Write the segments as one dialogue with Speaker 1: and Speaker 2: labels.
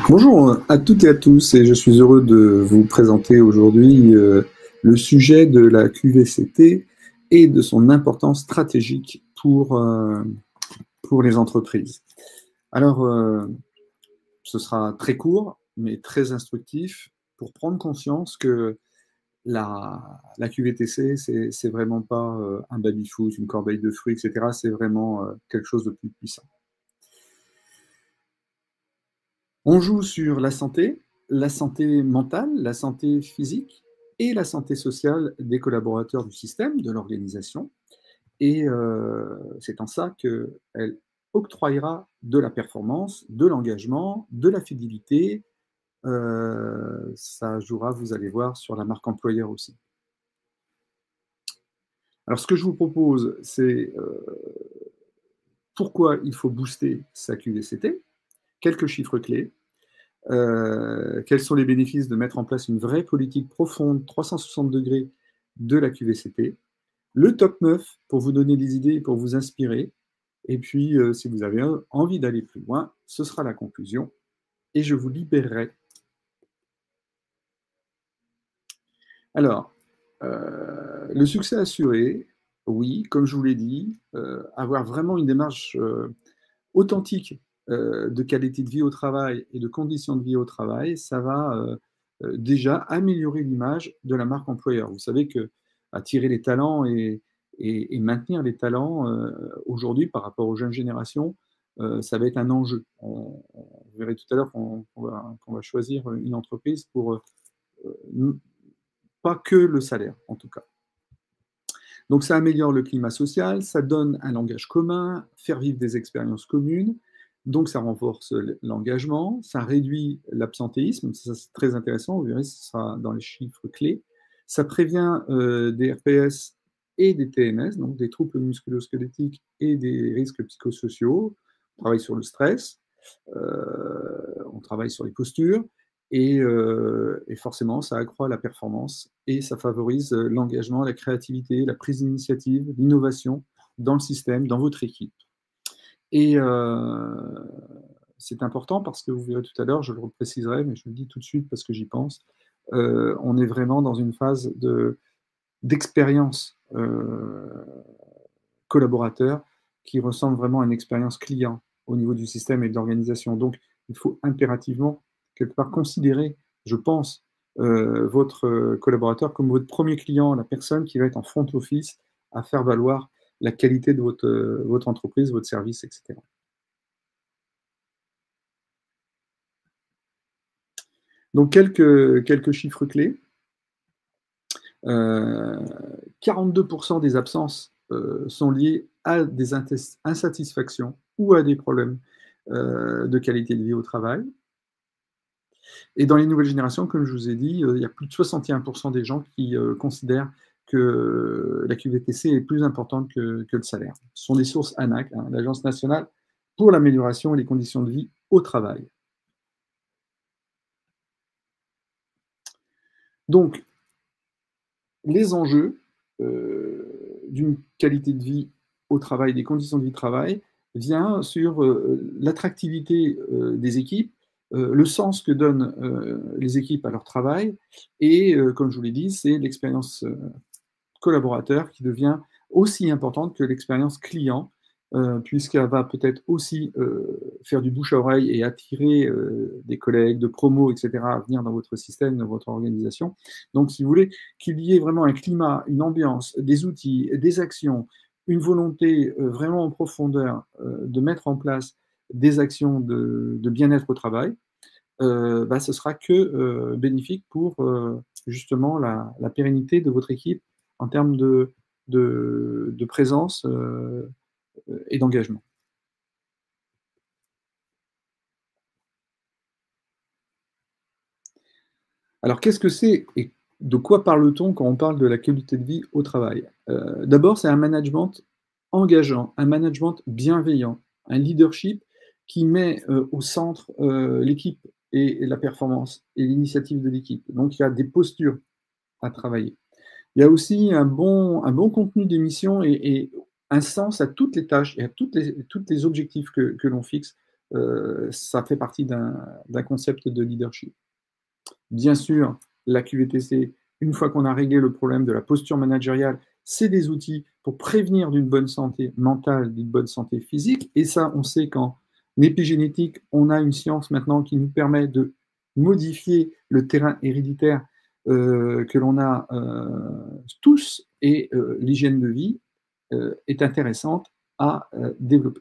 Speaker 1: Bonjour à toutes et à tous, et je suis heureux de vous présenter aujourd'hui le sujet de la QVCT et de son importance stratégique pour les entreprises. Alors, ce sera très court, mais très instructif pour prendre conscience que la QVTC, c'est vraiment pas un baby-foot, une corbeille de fruits, etc. C'est vraiment quelque chose de plus puissant. On joue sur la santé mentale, la santé physique et la santé sociale des collaborateurs du système, de l'organisation. Et c'est en ça qu'elle octroyera de la performance, de l'engagement, de la fidélité. Ça jouera, vous allez voir, sur la marque employeur aussi. Alors, ce que je vous propose, c'est pourquoi il faut booster sa QVCT, quelques chiffres clés. Quels sont les bénéfices de mettre en place une vraie politique profonde, 360 degrés de la QVCT, le top 9 pour vous donner des idées, pour vous inspirer, et puis si vous avez envie d'aller plus loin, ce sera la conclusion, et je vous libérerai. Alors, le succès assuré, oui, comme je vous l'ai dit, avoir vraiment une démarche authentique de qualité de vie au travail et de conditions de vie au travail, ça va déjà améliorer l'image de la marque employeur. Vous savez que attirer les talents et maintenir les talents aujourd'hui par rapport aux jeunes générations, ça va être un enjeu. Vous verrez tout à l'heure qu'on va choisir une entreprise pour pas que le salaire, en tout cas. Donc ça améliore le climat social, ça donne un langage commun, faire vivre des expériences communes, donc ça renforce l'engagement, ça réduit l'absentéisme, ça c'est très intéressant, vous verrez, ce sera dans les chiffres clés. Ça prévient des RPS et des TMS, donc des troubles musculo-squelettiques et des risques psychosociaux. On travaille sur le stress, on travaille sur les postures, et forcément, ça accroît la performance et ça favorise l'engagement, la créativité, la prise d'initiative, l'innovation dans le système, dans votre équipe. Et c'est important parce que vous verrez tout à l'heure, je le repréciserai, mais je le dis tout de suite parce que j'y pense, on est vraiment dans une phase d'expérience collaborateur qui ressemble vraiment à une expérience client au niveau du système et de l'organisation. Donc, il faut impérativement, quelque part, considérer, je pense, votre collaborateur comme votre premier client, la personne qui va être en front office à faire valoir la qualité de votre entreprise, votre service, etc. Donc, quelques chiffres clés. 42% des absences sont liées à des insatisfactions ou à des problèmes de qualité de vie au travail. Et dans les nouvelles générations, comme je vous ai dit, il y a plus de 61% des gens qui considèrent que la QVTC est plus importante que le salaire. Ce sont des sources ANAC, hein, l'Agence nationale pour l'amélioration et les conditions de vie au travail. Donc, les enjeux d'une qualité de vie au travail, des conditions de vie au travail, vient sur l'attractivité des équipes, le sens que donnent les équipes à leur travail, et comme je vous l'ai dit, c'est l'expérience collaborateur qui devient aussi importante que l'expérience client, puisqu'elle va peut-être aussi faire du bouche à oreille et attirer des collègues de promo, etc., à venir dans votre système, dans votre organisation. Donc, si vous voulez qu'il y ait vraiment un climat, une ambiance, des outils, des actions, une volonté vraiment en profondeur de mettre en place des actions de bien-être au travail, ce sera que bénéfique pour justement la pérennité de votre équipe en termes de présence et d'engagement. Alors, qu'est-ce que c'est et de quoi parle-t-on quand on parle de la qualité de vie au travail? D'abord, c'est un management engageant, un management bienveillant, un leadership qui met au centre l'équipe et la performance et l'initiative de l'équipe. Donc, il y a des postures à travailler. Il y a aussi un bon contenu d'émission et un sens à toutes les tâches et à toutes les objectifs que l'on fixe ça fait partie d'un concept de leadership. Bien sûr, la QVTC, une fois qu'on a réglé le problème de la posture managériale, c'est des outils pour prévenir d'une bonne santé mentale, d'une bonne santé physique. Et ça, on sait qu'en épigénétique, on a une science maintenant qui nous permet de modifier le terrain héréditaire que l'on a tous, et l'hygiène de vie est intéressante à développer.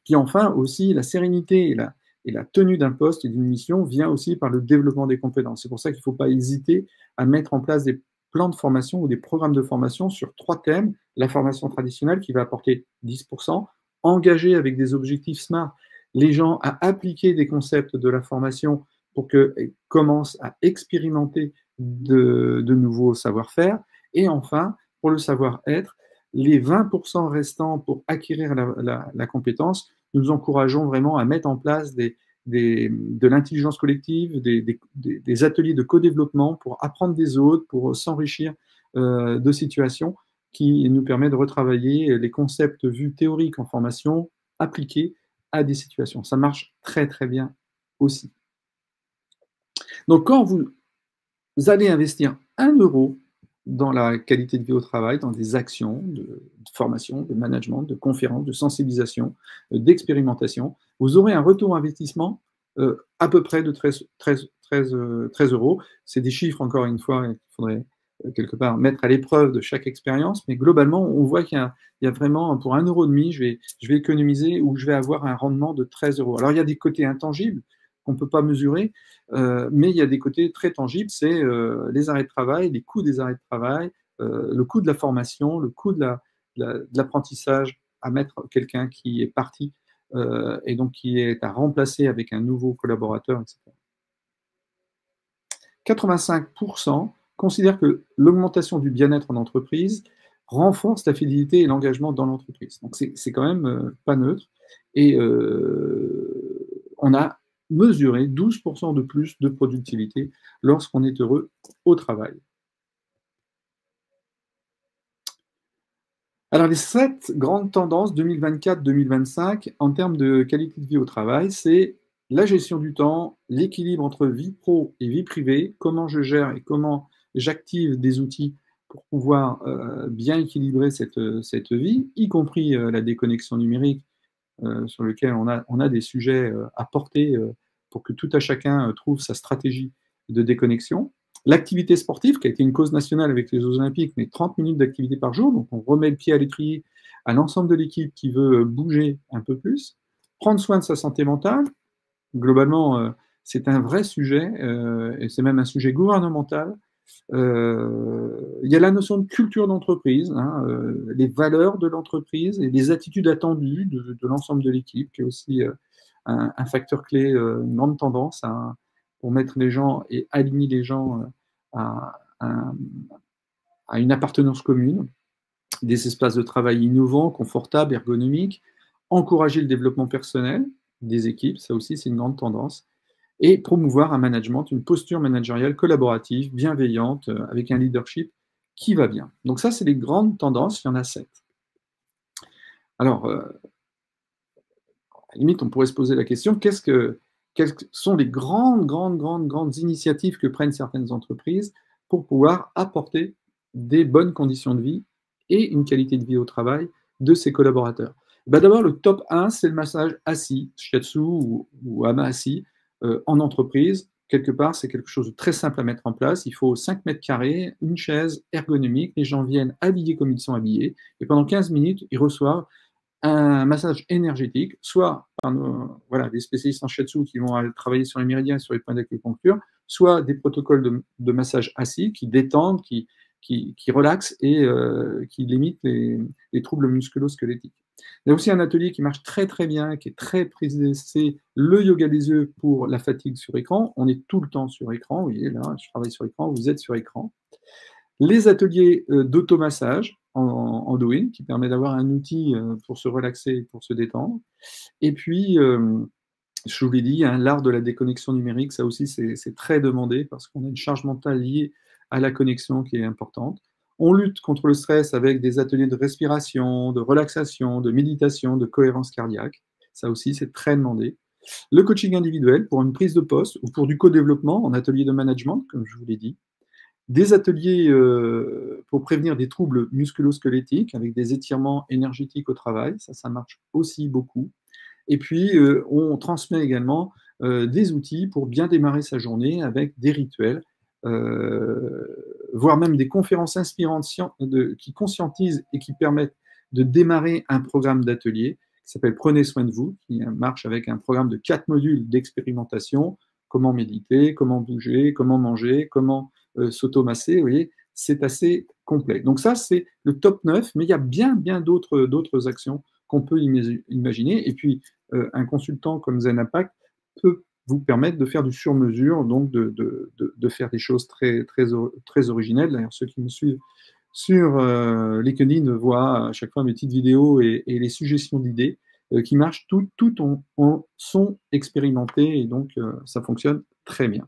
Speaker 1: Puis enfin aussi, la sérénité et la tenue d'un poste et d'une mission vient aussi par le développement des compétences. C'est pour ça qu'il ne faut pas hésiter à mettre en place des plans de formation ou des programmes de formation sur 3 thèmes. La formation traditionnelle qui va apporter 10%, engager avec des objectifs SMART les gens à appliquer des concepts de la formation pour qu'ils commencent à expérimenter de nouveaux savoir-faire. Et enfin, pour le savoir-être, les 20% restants pour acquérir la compétence, nous encourageons vraiment à mettre en place de l'intelligence collective, des ateliers de co-développement pour apprendre des autres, pour s'enrichir de situations qui nous permettent de retravailler les concepts vus théoriques en formation appliqués à des situations. Ça marche très très bien aussi. Donc quand vous allez investir 1 euro dans la qualité de vie au travail, dans des actions de formation, de management, de conférences, de sensibilisation, d'expérimentation, vous aurez un retour investissement à peu près de 13 euros. C'est des chiffres, encore une fois, qu'il faudrait quelque part mettre à l'épreuve de chaque expérience, mais globalement, on voit qu'il y a vraiment, pour 1,5 €, je vais économiser ou je vais avoir un rendement de 13 euros. Alors, il y a des côtés intangibles qu'on ne peut pas mesurer, mais il y a des côtés très tangibles, c'est les arrêts de travail, les coûts des arrêts de travail, le coût de la formation, le coût de l'apprentissage à mettre quelqu'un qui est parti et donc qui est à remplacer avec un nouveau collaborateur, etc. 85% considèrent que l'augmentation du bien-être en entreprise renforce la fidélité et l'engagement dans l'entreprise. Donc c'est quand même pas neutre. Et on a mesuré 12% de plus de productivité lorsqu'on est heureux au travail. Alors, les 7 grandes tendances 2024-2025 en termes de qualité de vie au travail, c'est la gestion du temps, l'équilibre entre vie pro et vie privée, comment je gère et comment j'active des outils pour pouvoir bien équilibrer cette vie, y compris la déconnexion numérique, sur lequel on a des sujets à porter pour que tout à chacun trouve sa stratégie de déconnexion. L'activité sportive, qui a été une cause nationale avec les Jeux Olympiques, mais 30 minutes d'activité par jour, donc on remet le pied à l'étrier à l'ensemble de l'équipe qui veut bouger un peu plus. Prendre soin de sa santé mentale, globalement, c'est un vrai sujet, et c'est même un sujet gouvernemental. Il y a la notion de culture d'entreprise, hein, les valeurs de l'entreprise et les attitudes attendues de l'ensemble de l'équipe, qui est aussi un facteur clé, une grande tendance pour mettre les gens et aligner les gens à, à une appartenance commune, des espaces de travail innovants, confortables, ergonomiques, encourager le développement personnel des équipes, ça aussi c'est une grande tendance, et promouvoir un management, une posture managériale collaborative, bienveillante, avec un leadership qui va bien. Donc ça, c'est les grandes tendances, il y en a 7. Alors, à la limite, on pourrait se poser la question, quelles sont les grandes initiatives que prennent certaines entreprises pour pouvoir apporter des bonnes conditions de vie et une qualité de vie au travail de ses collaborateurs? D'abord, le top 1, c'est le massage assis, shiatsu ou ama assis, en entreprise. Quelque part, c'est quelque chose de très simple à mettre en place. Il faut 5 mètres carrés, une chaise ergonomique. Les gens viennent habillés comme ils sont habillés. Et pendant 15 minutes, ils reçoivent un massage énergétique, soit par des spécialistes en shiatsu qui vont aller travailler sur les méridiens, sur les points d'acupuncture, soit des protocoles de massage assis qui détendent, qui relaxent et qui limitent les troubles musculo-squelettiques. Il y a aussi un atelier qui marche très très bien, qui est très prisé, c'est le yoga des yeux pour la fatigue sur écran. On est tout le temps sur écran, vous voyez là, je travaille sur écran, vous êtes sur écran. Les ateliers d'automassage en Douyin, qui permet d'avoir un outil pour se relaxer, pour se détendre. Et puis, je vous l'ai dit, hein, l'art de la déconnexion numérique, ça aussi c'est très demandé parce qu'on a une charge mentale liée à la connexion qui est importante. On lutte contre le stress avec des ateliers de respiration, de relaxation, de méditation, de cohérence cardiaque. Ça aussi, c'est très demandé. Le coaching individuel pour une prise de poste ou pour du co-développement en atelier de management, comme je vous l'ai dit. Des ateliers pour prévenir des troubles musculo-squelettiques avec des étirements énergétiques au travail, ça marche aussi beaucoup. Et puis, on transmet également des outils pour bien démarrer sa journée avec des rituels, voire même des conférences inspirantes qui conscientisent et qui permettent de démarrer un programme d'atelier qui s'appelle Prenez soin de vous, qui marche avec un programme de 4 modules d'expérimentation, comment méditer, comment bouger, comment manger, comment s'automasser, vous voyez, c'est assez complet. Donc ça, c'est le top 9, mais il y a bien d'autres actions qu'on peut imaginer. Et puis, un consultant comme Zen Impact peut vous permettre de faire du sur-mesure, donc de faire des choses très originelles. D'ailleurs, ceux qui me suivent sur LinkedIn voient à chaque fois mes petites vidéos et les suggestions d'idées qui marchent, tout sont expérimentées et donc ça fonctionne très bien.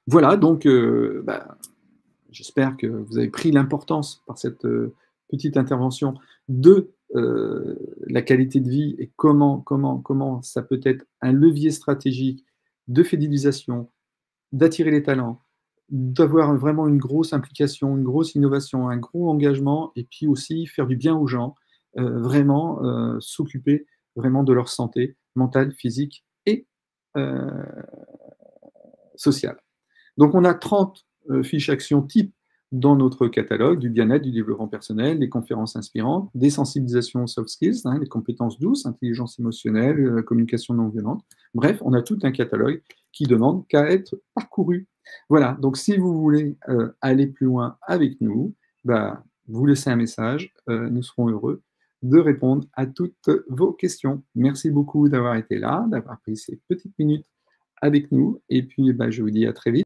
Speaker 1: Voilà, donc j'espère que vous avez pris l'importance par cette petite intervention de la qualité de vie et comment ça peut être un levier stratégique de fidélisation, d'attirer les talents, d'avoir vraiment une grosse implication, une grosse innovation, un gros engagement, et puis aussi faire du bien aux gens, vraiment s'occuper vraiment de leur santé mentale, physique et euh, sociale. Donc, on a 30 fiches actions type dans notre catalogue, du bien-être, du développement personnel, des conférences inspirantes, des sensibilisations aux soft skills, les compétences douces, intelligence émotionnelle, communication non violente. Bref, on a tout un catalogue qui demande qu'à être parcouru. Voilà, donc si vous voulez aller plus loin avec nous, vous laissez un message, nous serons heureux de répondre à toutes vos questions. Merci beaucoup d'avoir été là, d'avoir pris ces petites minutes avec nous, et puis je vous dis à très vite.